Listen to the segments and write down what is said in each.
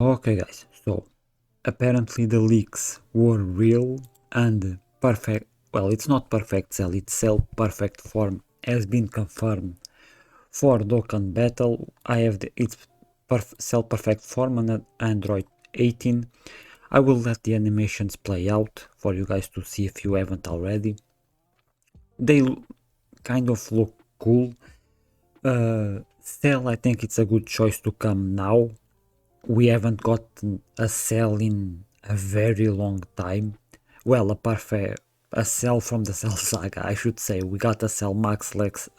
Okay guys, so apparently the leaks were real and perfect, well, it's not perfect cell, it's cell perfect form has been confirmed for Dokkan Battle. I have its cell perfect form on Android 18. I will let the animations play out for you guys to see if you haven't already. They kind of look cool. Cell, I think it's a good choice to come now. We haven't gotten a cell in a very long time. Well, a cell from the Cell Saga, I should say. We got a Cell Max last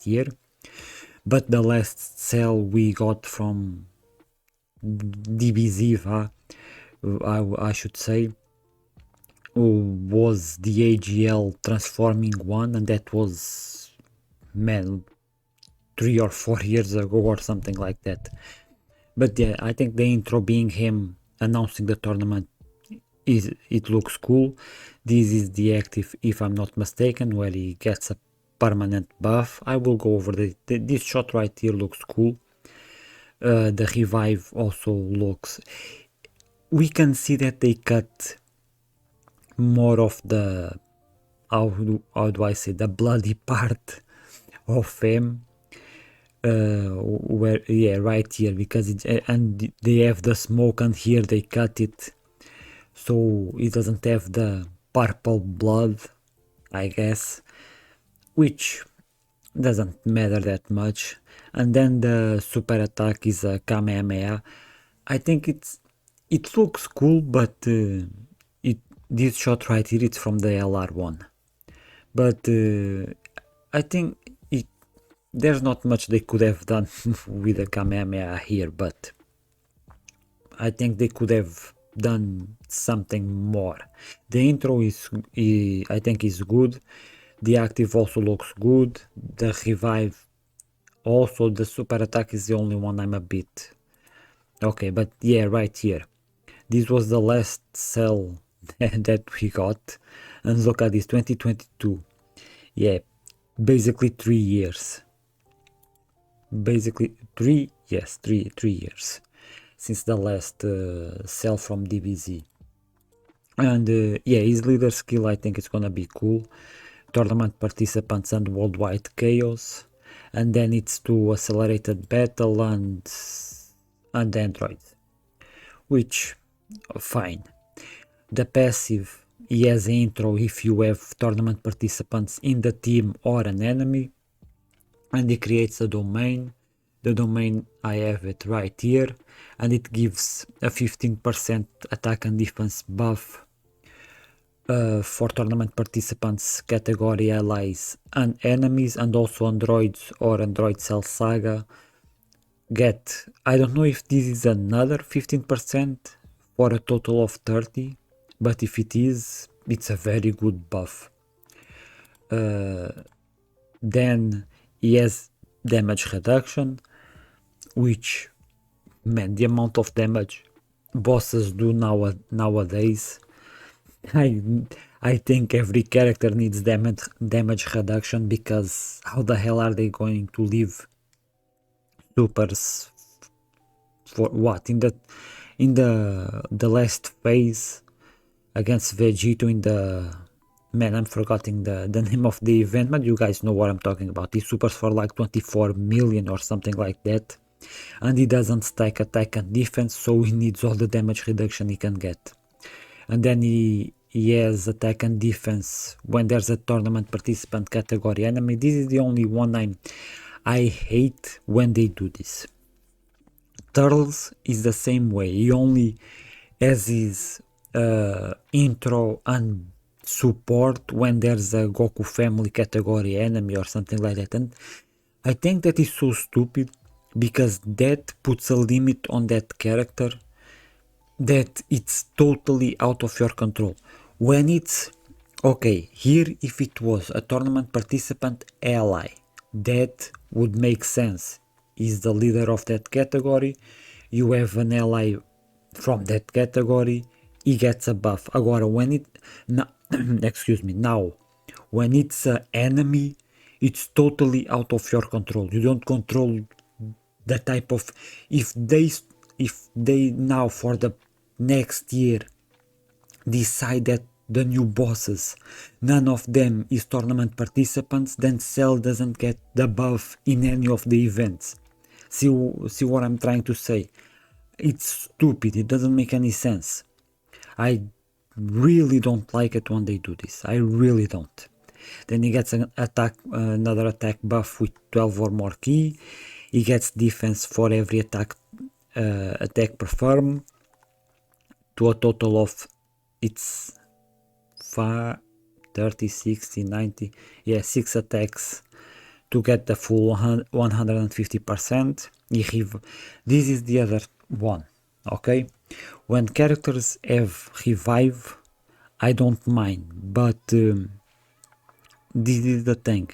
year, but the last cell we got from DBZ, I should say, was the AGL transforming one, and that was, man, 3 or 4 years ago or something like that. But yeah, I think the intro being him announcing the tournament, it looks cool. This is the active, if I'm not mistaken, where he gets a permanent buff. I will go over this shot right here looks cool. The revive also looks, we can see that they cut more of the, how do I say, the bloody part of him. Where, yeah, right here, because and they have the smoke, and here they cut it so it doesn't have the purple blood, I guess, which doesn't matter that much. And then the super attack is a Kamehameha. I think it looks cool, but this shot right here, it's from the LR1, but I think there's not much they could have done with the Kamehameha here, but I think they could have done something more. The intro I think is good. The active also looks good. The revive also. The super attack is the only one I'm a bit okay, but yeah, right here, this was the last cell that we got, and look at this, 2022. Yeah, basically 3 years. Basically 3 years since the last cell from DBZ. And yeah, his leader skill, I think it's gonna be cool. Tournament participants and worldwide chaos, and then it's to accelerated battle and androids, which fine. The passive, he has an intro if you have tournament participants in the team or an enemy, and it creates a domain. The domain, I have it right here, and it gives a 15% attack and defense buff for tournament participants, category allies and enemies, and also androids or android cell saga get, I don't know if this is another 15% for a total of 30, but if it is, it's a very good buff. Then he has damage reduction, which, man, the amount of damage bosses do nowadays, I think every character needs damage reduction, because how the hell are they going to leave supers for what in the last phase against Vegito in the, man, I'm forgetting the name of the event, but you guys know what I'm talking about. He supers for like 24 million or something like that, and he doesn't stack attack and defense, so he needs all the damage reduction he can get. And then he has attack and defense when there's a tournament participant category enemy. This is the only one I hate when they do this. Turtles is the same way. He only has his intro and support when there's a Goku family category enemy or something like that, and I think that is so stupid, because that puts a limit on that character that it's totally out of your control. When it's okay, here if it was a tournament participant ally, that would make sense. Is the leader of that category, you have an ally from that category, he gets a buff. Agora, when it excuse me, now when it's an enemy, it's totally out of your control. You don't control the type of, if they if they now for the next year decide that the new bosses, none of them is tournament participants, then Cell doesn't get the buff in any of the events. See what I'm trying to say? It's stupid, it doesn't make any sense. I really don't like it when they do this, I really don't. Then he gets another attack buff with 12 or more key. He gets defense for every attack performed to a total of it's 30, 60, 90, yeah, 6 attacks to get the full 150%. This is the other one, okay? When characters have revive, I don't mind, but this is the thing.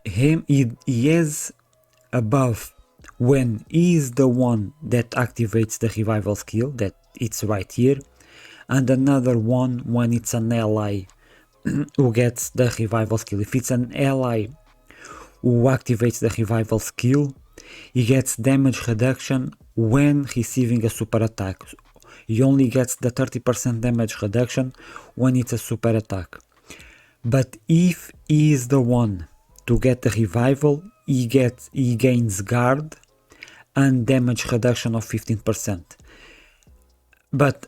He has a buff when he is the one that activates the revival skill, that it's right here, and another one when it's an ally who gets the revival skill. If it's an ally who activates the revival skill, he gets damage reduction when receiving a super attack. He only gets the 30% damage reduction when it's a super attack. But if he is the one to get the revival, he gains guard and damage reduction of 15%. But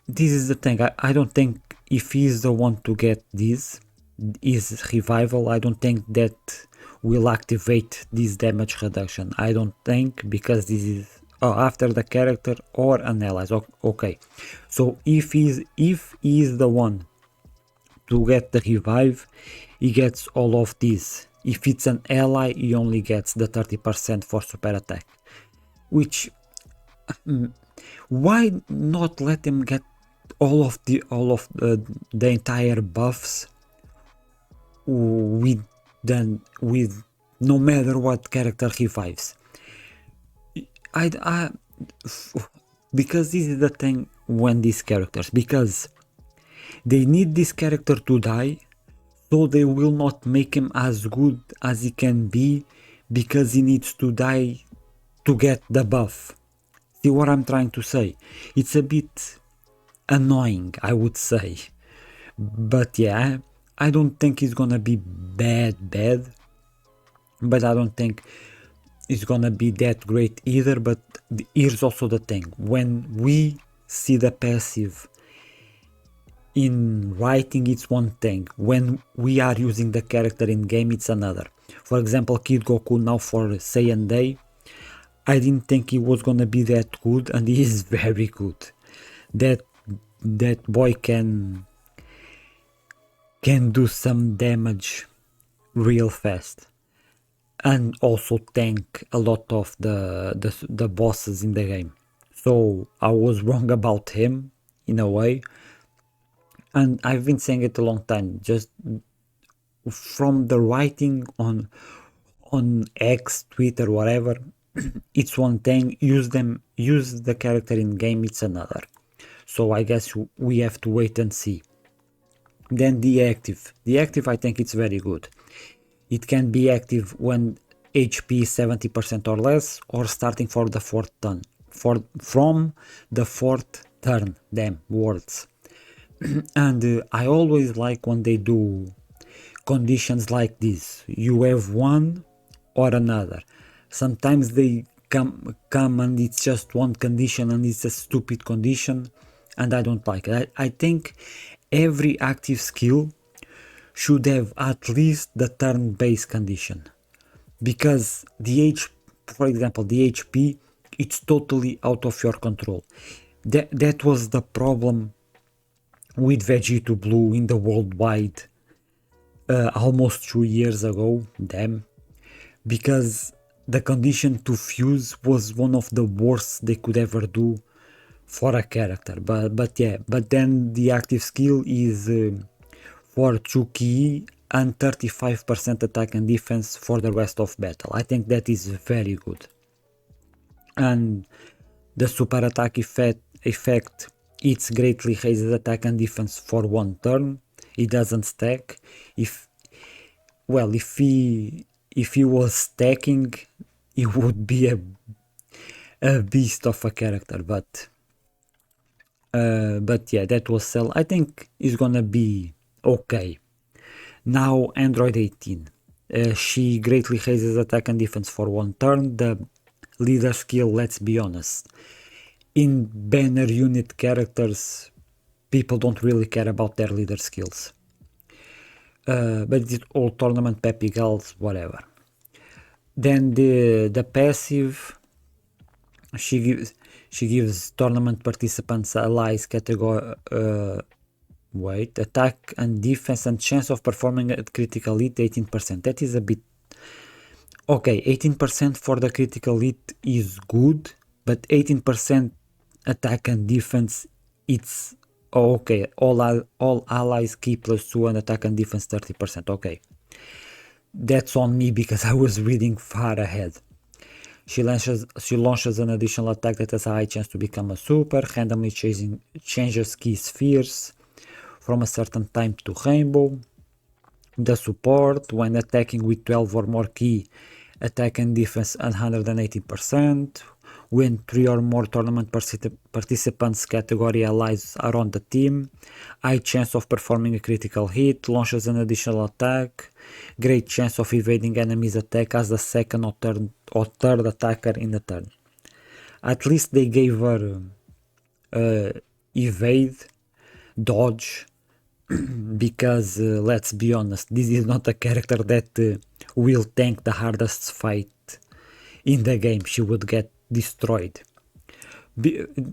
this is the thing, I don't think if he is the one to get this, his revival, I don't think that will activate this damage reduction. I don't think, because this is after the character or an ally. Okay, so if he is the one to get the revive, he gets all of these. If it's an ally, he only gets the 30% for super attack. Which, why not let him get all of the entire buffs with no matter what character revives? Because this is the thing when these characters, because they need this character to die, so they will not make him as good as he can be, because he needs to die to get the buff. See what I'm trying to say? It's a bit annoying, I would say. But yeah, I don't think it's gonna be bad, but I don't think it's gonna be that great either. But here's also the thing, when we see the passive in writing, it's one thing, when we are using the character in game, it's another. For example, Kid Goku now for Saiyan Day, I didn't think he was gonna be that good, and he is very good. That boy can do some damage real fast, and also tank a lot of the bosses in the game. So I was wrong about him in a way, and I've been saying it a long time, just from the writing on X, Twitter, whatever. It's one thing, use the character in game, it's another. So I guess we have to wait and see. Then the active I think it's very good. It can be active when HP is 70% or less, or starting for the fourth turn. From the fourth turn, damn words. And I always like when they do conditions like this. You have one or another. Sometimes they come and it's just one condition, and it's a stupid condition, and I don't like it. I think every active skill should have at least the turn-based condition, because for example, the HP, it's totally out of your control. That was the problem with Vegito Blue in the worldwide almost 2 years ago, damn, because the condition to fuse was one of the worst they could ever do for a character. But then the active skill is for 2 ki and 35% attack and defense for the rest of battle. I think that is very good. And the super attack effect, it greatly raises attack and defense for 1 turn. It doesn't stack. If he was stacking, it would be a a beast of a character, but yeah, that was Cell. I think is gonna be okay. Now Android 18. She greatly raises attack and defense for one turn. The leader skill, let's be honest, in banner unit characters, people don't really care about their leader skills. But it's all tournament, Peppy Girls, whatever. Then the passive, she gives tournament participants allies category attack and defense and chance of performing at critical hit 18%. That is a bit okay. 18% for the critical hit is good, but 18% attack and defense, it's okay. All allies keep +2 and attack and defense 30%. Okay, that's on me because I was reading far ahead. She launches an additional attack that has a high chance to become a super, randomly changes key spheres from a certain time to rainbow. The support, when attacking with 12 or more key, attack and defense 180%. When 3 or more tournament participants category allies are on the team, high chance of performing a critical hit, launches an additional attack, great chance of evading enemies' attack as the second or third attacker in the turn. At least they gave her evade, dodge, because let's be honest, this is not a character that will tank the hardest fight in the game. She would get destroyed.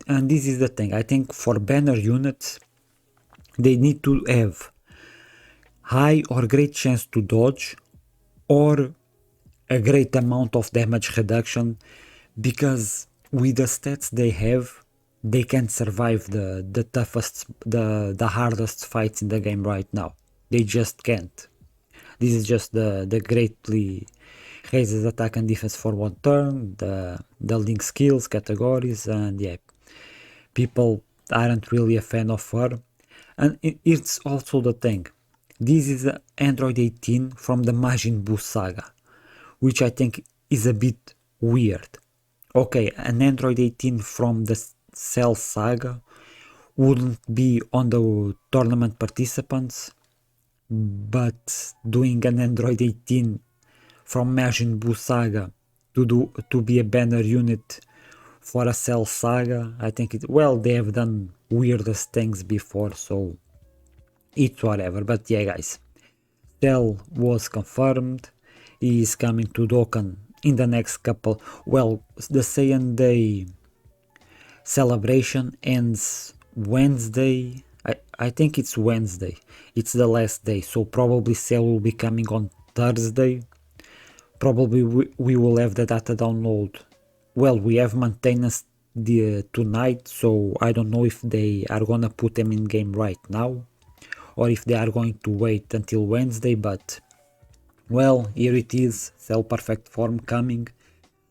And this is the thing, I think for banner units they need to have high or great chance to dodge or a great amount of damage reduction, because with the stats they have, they can survive the toughest, the hardest fights in the game right now. They just can't. This is just the greatly raises attack and defense for one turn, the link skills, categories, and yeah, people aren't really a fan of her. And it's also the thing, this is Android 18 from the Majin Buu saga, which I think is a bit weird. Okay, an Android 18 from the Cell saga wouldn't be on the tournament participants, but doing an Android 18 from Majin Buu saga to be a banner unit for a Cell saga, I think they have done weirdest things before, so it's whatever. But yeah, guys, Cell was confirmed. He is coming to Dokkan in the next couple. Well, the Saiyan Day celebration ends Wednesday. I think it's Wednesday. It's the last day, so probably Cell will be coming on Thursday. Probably we will have the data download. Well, we have maintenance tonight, so I don't know if they are gonna put them in game right now or if they are going to wait until Wednesday, but well, here it is, Cell Perfect Form coming.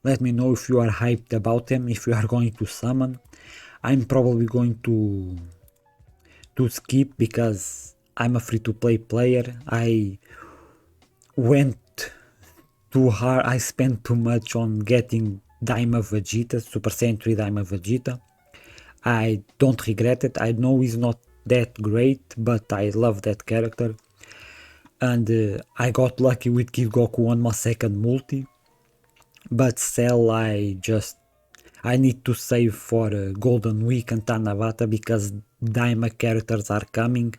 Let me know if you are hyped about them, if you are going to summon. I'm probably going to skip because I'm a free-to-play player. I went too hard, I spent too much on getting Daima Vegeta, Super Saiyan 3 Daima Vegeta. I don't regret it. I know he's not that great, but I love that character. And I got lucky with Kid Goku on my second multi. But Cell, I need to save for Golden Week and Tanabata because Daima characters are coming.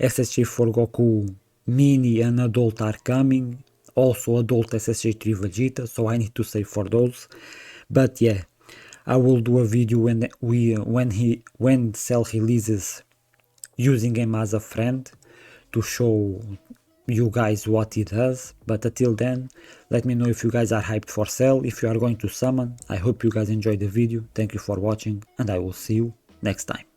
SSJ for Goku Mini and Adult are coming. Also Adult SSJ3 Vegeta, so I need to save for those. But yeah, I will do a video when Cell releases using him as a friend to show you guys what he does. But until then, let me know if you guys are hyped for Cell, if you are going to summon. I hope you guys enjoyed the video. Thank you for watching, and I will see you next time.